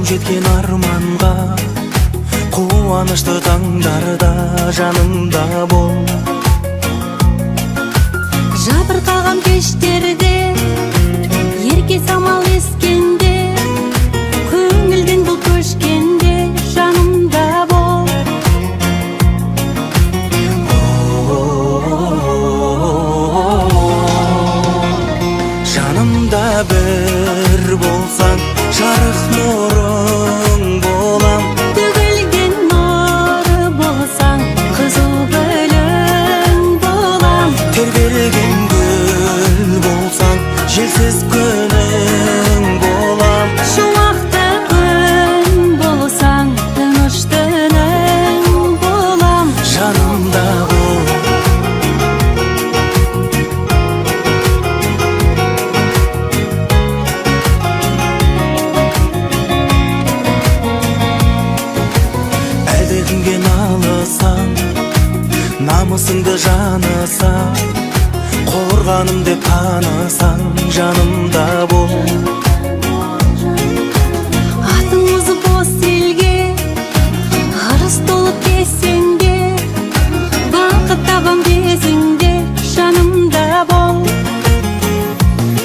жеткен арманға, қуанышты таңдарда жанымда бол. Жабырқаған кештерде, ерке самал ескенде, көңілден бұл көшкенде жанымда бол. Жанымда бір болсаң, жарық нұрың болам. Төгілген нұры болсаң, қызыл гүлің болам. Тербелген гүл болсаң, желсіз күнің болам. Шуақты күн болсаң, тыныш түнің болам. Жанымда бол. Әлдекімге налысаң, намысыңды жанысаң, қорғаным деп танысаң, жанымда бол. Атың озып бос елге, арыс толып кесенде, бақыт табам кезіңде жанымда бол.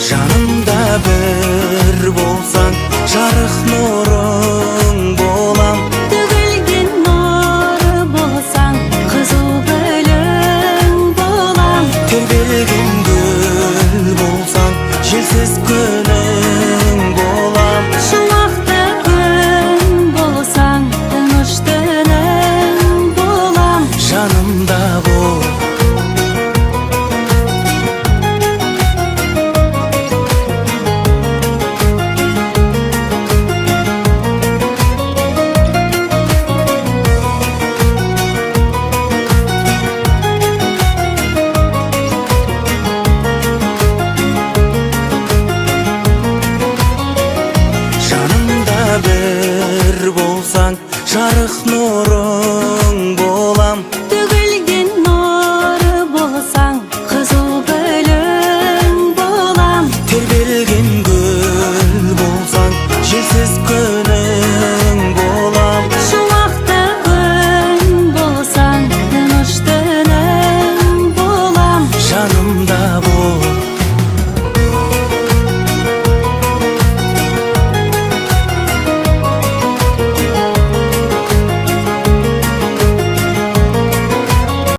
Жанымда бір болсаң, жарық нұрың болам. Төгілген нұры болсаң, қызыл гүлің болам. Тербелген гүл болсаң, желсіз күнің болам. Шуақты күн болсаң, тыныш түнің болам. Жанымда бол. Жанымда бір болсаң, жарық нұрың болам. Төгілген нұры болсаң, қызыл гүлің болам. Тербелген гүл болсаң, желсіз күн